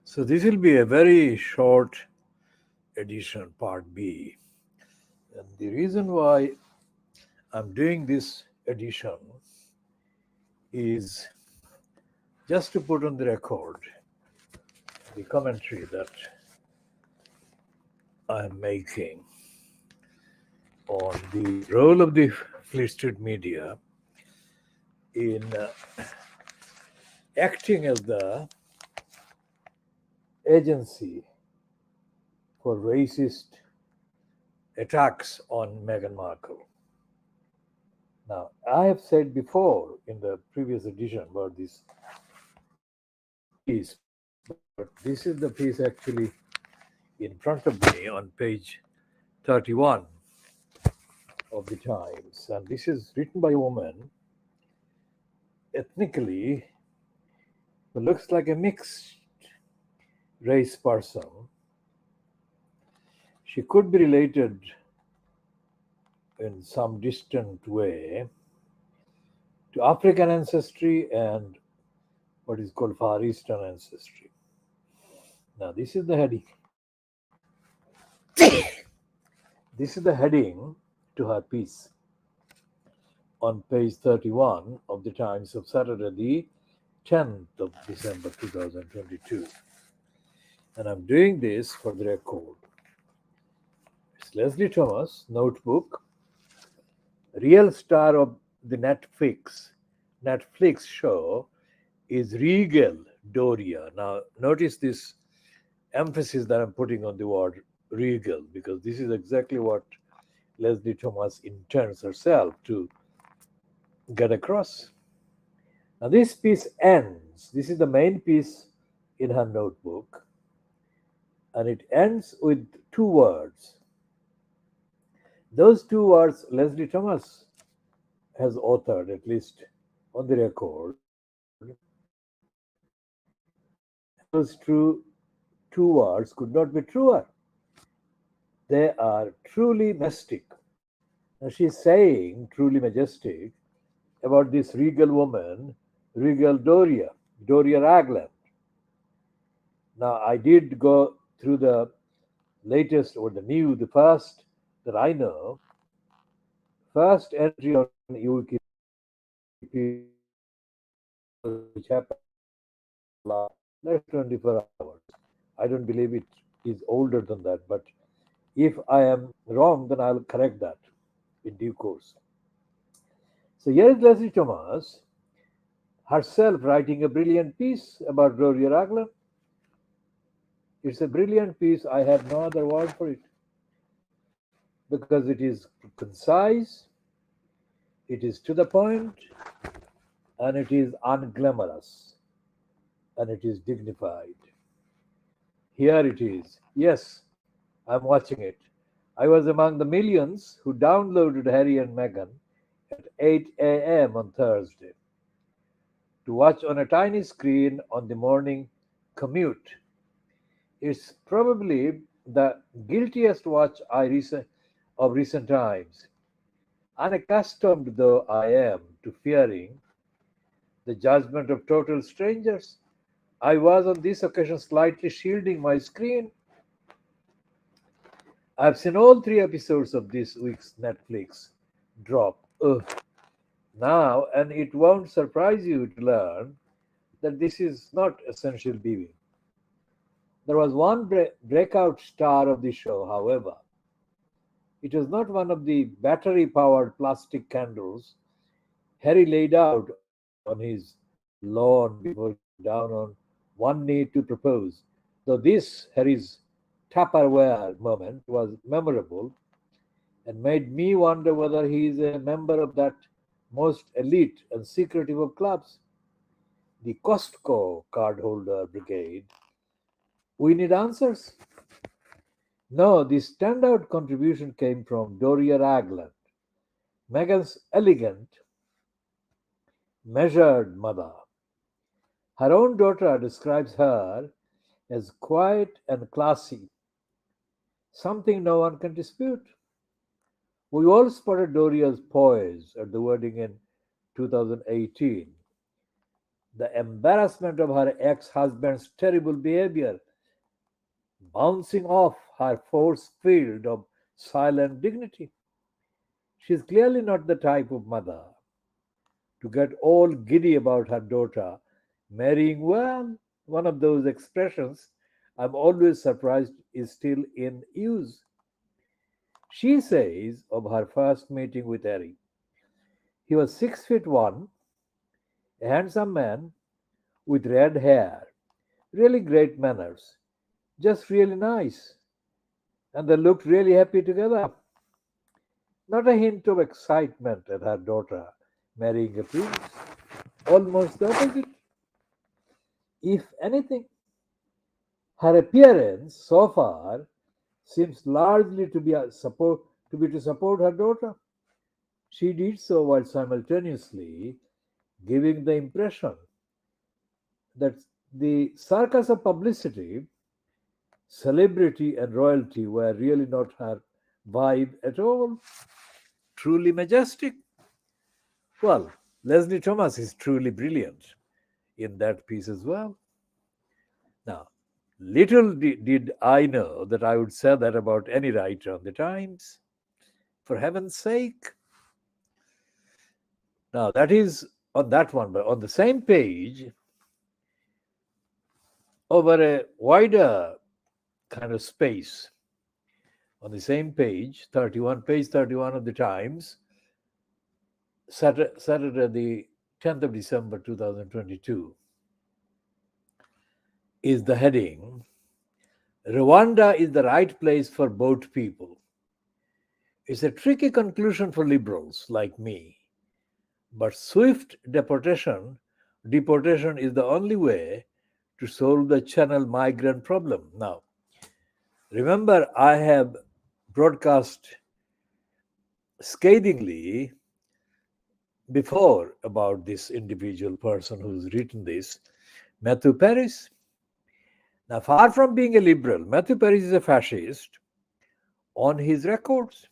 So this will be a very short edition, part B. And the reason why I'm doing this edition is just to put on the record the commentary that I'm making on the role of the Fleet Street media in acting as the agency for racist attacks on Meghan Markle. Now, I have said before in the previous edition about this piece, but this is the piece actually in front of me on page 31 of the Times. And this is written by a woman, ethnically, who looks like a mixed race person. She could be related in some distant way to African ancestry and what is called Far Eastern ancestry. Now, this is the heading. This is the heading to her piece on page 31 of the Times of Saturday, the 10th of December 2022. And I'm doing this for the record. It's Leslie Thomas, Notebook, real star of the Netflix show is Regal Doria. Now, notice this emphasis that I'm putting on the word regal, because this is exactly what Leslie Thomas intends herself to get across. Now, this piece ends, this is the main piece in her notebook, and it ends with two words. Those two words Leslie Thomas has authored, at least on the record. Those two words could not be truer. They are truly majestic. Now she's saying truly majestic about this regal woman, Regal Doria Ragland. Now I did go through the latest or the first that I know, first entry on Wikipedia, which happened last 24 hours. I don't believe it is older than that, but if I am wrong, then I'll correct that in due course. So here is Leslie Thomas herself writing a brilliant piece about Gloria Ragland. It's a brilliant piece. I have no other word for it because it is concise, it is to the point, and it is unglamorous, and it is dignified. Here it is. Yes, I'm watching it. I was among the millions who downloaded Harry and Meghan at 8 a.m. on Thursday to watch on a tiny screen on the morning commute. It's probably the guiltiest watch of recent times. Unaccustomed though I am to fearing the judgment of total strangers, I was on this occasion slightly shielding my screen. I've seen all three episodes of this week's Netflix drop. Ugh. Now, and it won't surprise you to learn that this is not essential viewing. There was one breakout star of the show, however. It was not one of the battery powered plastic candles Harry laid out on his lawn before getting down on one knee to propose, though this Harry's Tupperware moment was memorable and made me wonder whether he is a member of that most elite and secretive of clubs, the Costco cardholder brigade. We need answers. No, the standout contribution came from Doria Ragland, Meghan's elegant, measured mother. Her own daughter describes her as quiet and classy, something no one can dispute. We all spotted Doria's poise at the wedding in 2018. The embarrassment of her ex husband's terrible behavior, bouncing off her force field of silent dignity. She's clearly not the type of mother to get all giddy about her daughter marrying well. One of those expressions I'm always surprised is still in use. She says of her first meeting with Harry, he was 6 feet one, a handsome man with red hair, really great manners, just really nice, and they looked really happy together. Not a hint of excitement at her daughter marrying a prince, almost the opposite. If anything, her appearance so far seems largely to support her daughter. She did so while simultaneously giving the impression that the circus of publicity, celebrity, and royalty were really not her vibe at all. Truly majestic. Well, Leslie Thomas is truly brilliant in that piece as well. Now, little did I know that I would say that about any writer on the Times. For heaven's sake. Now, that is on that one, but on the same page, over a wider kind of space, on the same page 31, page 31 of the Times, Saturday the 10th of December 2022, is the heading, Rwanda is the right place for boat people. It's a tricky conclusion for liberals like me, but swift deportation is the only way to solve the channel migrant problem. Now, remember, I have broadcast scathingly before about this individual person who's written this, Matthew Paris. Now, far from being a liberal, Matthew Paris is a fascist on his records.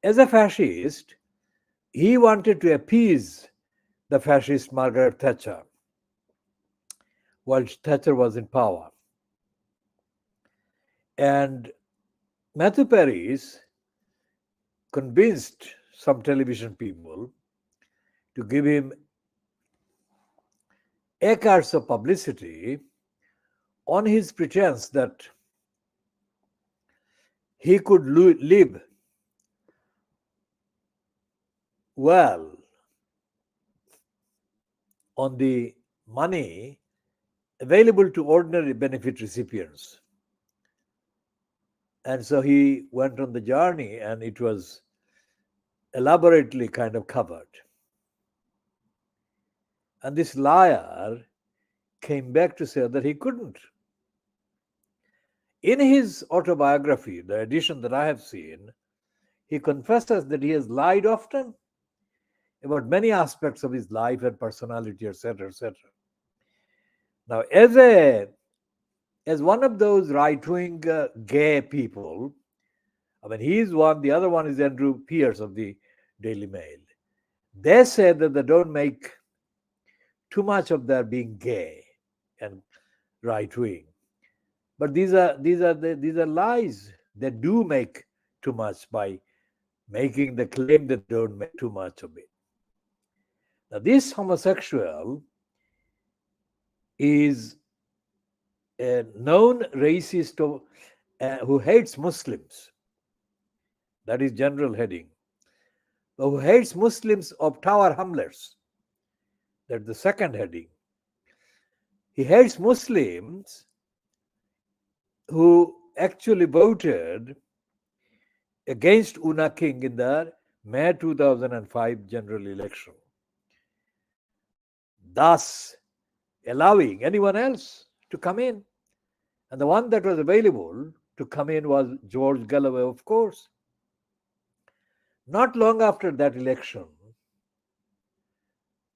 As a fascist, he wanted to appease the fascist Margaret Thatcher while Thatcher was in power. And Matthew Paris convinced some television people to give him acres of publicity on his pretense that he could live well on the money available to ordinary benefit recipients. And so he went on the journey, and it was elaborately kind of covered. And this liar came back to say that he couldn't. In his autobiography, the edition that I have seen, he confesses that he has lied often about many aspects of his life and personality, etc., etc. Now, as one of those right-wing gay people, I mean, he is one, the other one is Andrew Pierce of the Daily Mail. They say that they don't make too much of their being gay and right-wing, but these are lies. They do make too much by making the claim that they don't make too much of it. Now, this homosexual is a known racist who hates Muslims. That is general heading. Who hates Muslims of Tower Hamlets. That's the second heading. He hates Muslims who actually voted against Una King in the May 2005 general election, thus allowing anyone else to come in. And the one that was available to come in was George Galloway, of course. Not long after that election,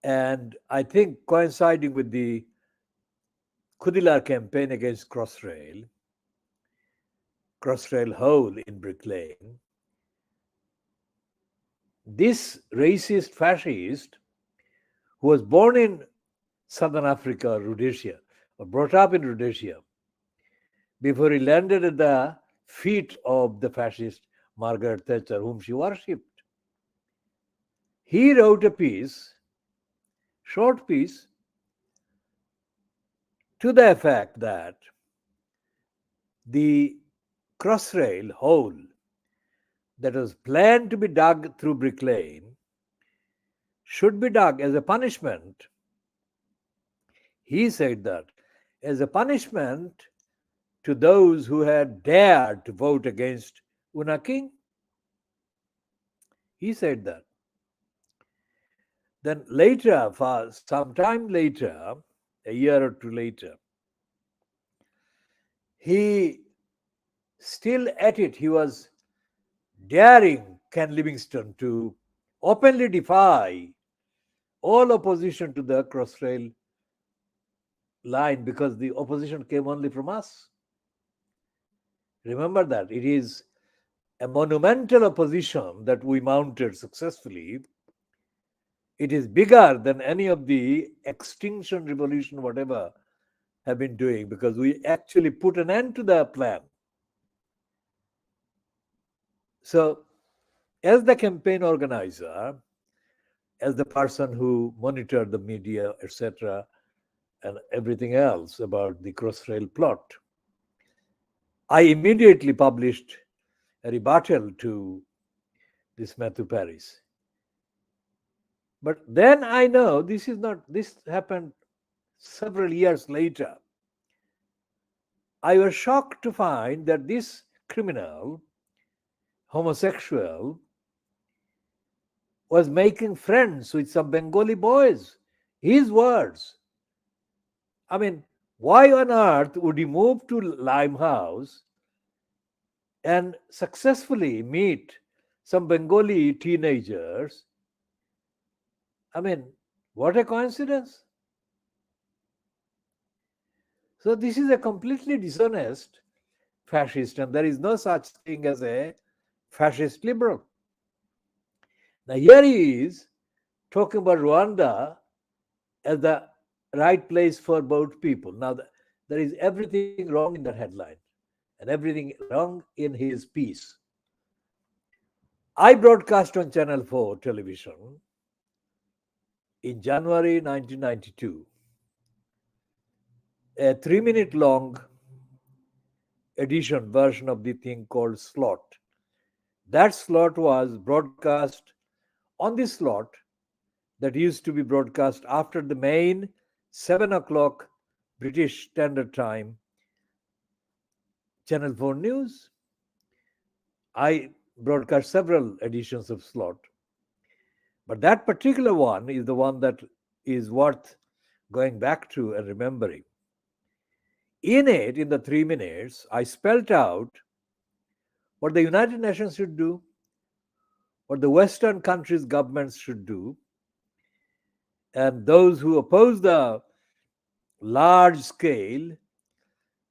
and I think coinciding with the KHOODEELAAR campaign against Crossrail hole in Brick Lane, this racist fascist who was born in Southern Africa, Rhodesia, or brought up in Rhodesia, before he landed at the feet of the fascist Margaret Thatcher, whom she worshipped. He wrote a piece, short piece, to the effect that the crossrail hole that was planned to be dug through Brick Lane should be dug as a punishment. He said that as a punishment to those who had dared to vote against Una King. He said that. Then later, for some time later, a year or two later, he still at it. He was daring Ken Livingstone to openly defy all opposition to the crossrail line because the opposition came only from us. Remember that. It is a monumental opposition that we mounted successfully. It is bigger than any of the extinction revolution, whatever, have been doing because we actually put an end to the plan. So, as the campaign organizer, as the person who monitored the media, etc., and everything else about the crossrail plot, I immediately published a rebuttal to this Matthew Paris. But then I know this happened several years later. I was shocked to find that this criminal, homosexual, was making friends with some Bengali boys. His words. I mean, why on earth would he move to Limehouse and successfully meet some Bengali teenagers? I mean, what a coincidence. So this is a completely dishonest fascist, and there is no such thing as a fascist liberal. Now here he is talking about Rwanda as the right place for both people. Now there is everything wrong in that headline and everything wrong in his piece. I broadcast on Channel 4 television in January 1992 a 3-minute long edition version of the thing called Slot. That slot was broadcast on the slot that used to be broadcast after the main 7 o'clock British Standard Time Channel 4 News. I broadcast several editions of Slot, but that particular one is the one that is worth going back to and remembering. In it, in the 3 minutes, I spelled out what the United Nations should do, what the Western countries' governments should do, and those who oppose the large scale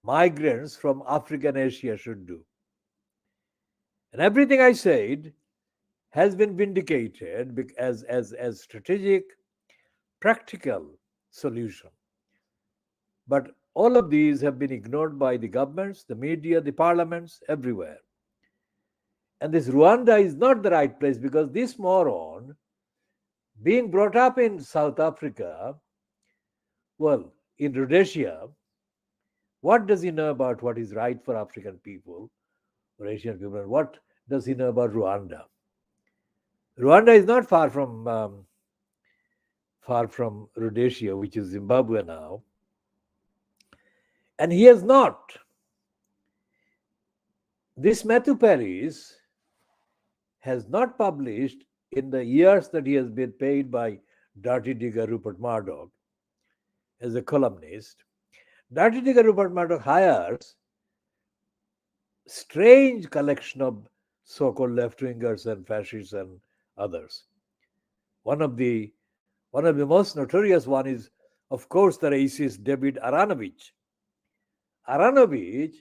migrants from Africa and Asia should do. And everything I said has been vindicated as strategic, practical solution. But all of these have been ignored by the governments, the media, the parliaments, everywhere. And this Rwanda is not the right place because this moron, being brought up in South Africa, well, in Rhodesia, what does he know about what is right for African people or Asian people? And what does he know about Rwanda? Rwanda is not far from Rhodesia, which is Zimbabwe now. And he has not. This Matthew Paris has not published in the years that he has been paid by Dirty Digger Rupert Murdoch as a columnist. Dirty Digger Rupert Murdoch hires strange collection of so-called left-wingers and fascists and others. One of the most notorious one is, of course, the racist David Aranovich. Aranovich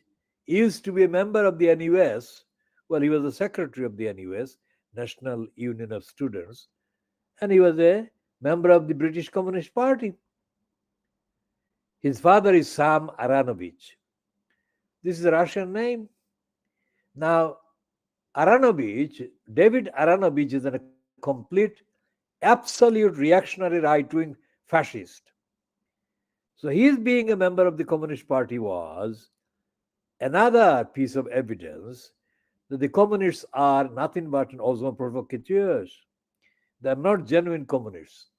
used to be a member of the NUS. Well, he was the secretary of the NUS, National Union of Students, and he was a member of the British Communist Party. His father is Sam Aronovich. This is a Russian name. Now, Aronovich, David Aronovich is a complete, absolute reactionary right wing fascist. So, his being a member of the Communist Party was another piece of evidence that the communists are nothing but an osmo provocateurs. They are not genuine communists.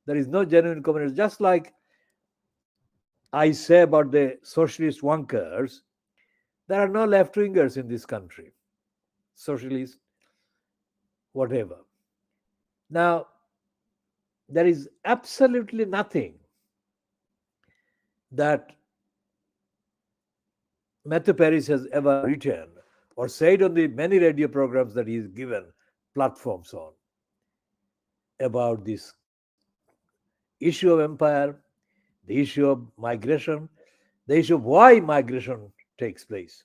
There is no genuine communist. Just like I say about the socialist wonkers, there are no left wingers in this country, socialist, whatever. Now, there is absolutely nothing that Matthew Paris has ever written or said on the many radio programs that he's given platforms on about this issue of empire, the issue of migration, the issue of why migration takes place.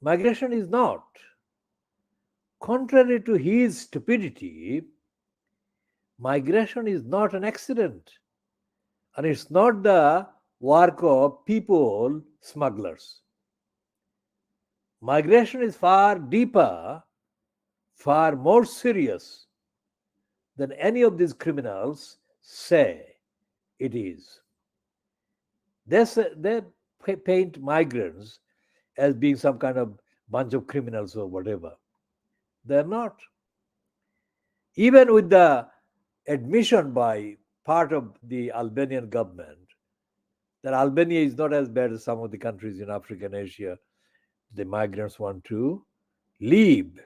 Migration is not, contrary to his stupidity, migration is not an accident and it's not the work of people smugglers. Migration is far deeper, far more serious than any of these criminals say it is. They paint migrants as being some kind of bunch of criminals or whatever. They're not. Even with the admission by part of the Albanian government that Albania is not as bad as some of the countries in Africa and Asia, the migrants want to leave.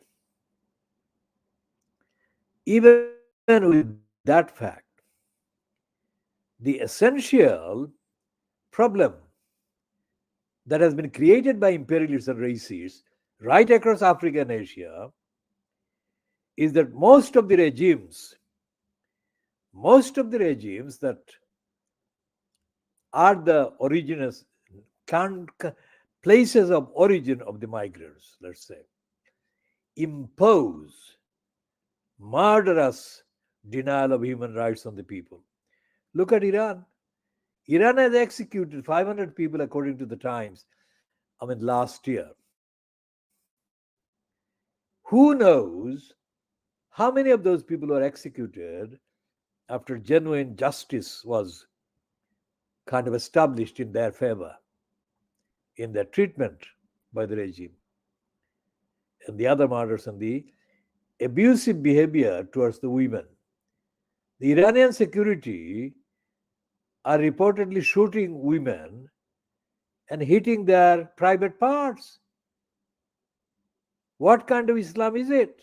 Even with that fact, the essential problem that has been created by imperialists and racists right across Africa and Asia is that most of the regimes that are the originals, places of origin of the migrants, let's say, impose murderous denial of human rights on the people. Look at Iran. Iran has executed 500 people according to the Times, last year. Who knows how many of those people were executed after genuine justice was kind of established in their favor, in their treatment by the regime, and the other murders and the abusive behavior towards the women. The Iranian security are reportedly shooting women and hitting their private parts. What kind of Islam is it?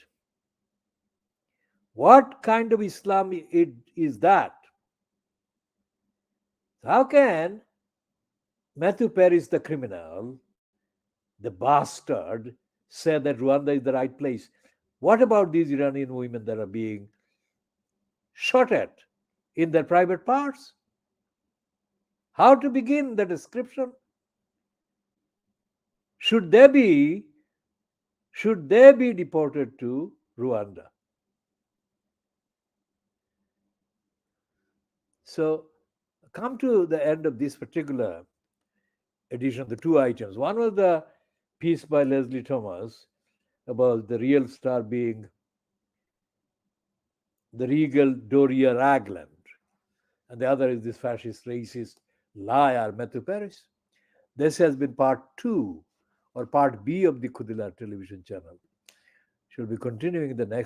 What kind of Islam is that? How can Matthew Paris, the criminal, the bastard, say that Rwanda is the right place? What about these Iranian women that are being shot at in their private parts? How to begin the description? Should they be deported to Rwanda? So, come to the end of this particular edition, the two items. One was the piece by Leslie Thomas about the real star being the regal Doria Ragland, and the other is this fascist, racist liar, Matthew Paris. This has been part two or part B of the KHOODEELAAR television channel. Should be continuing in the next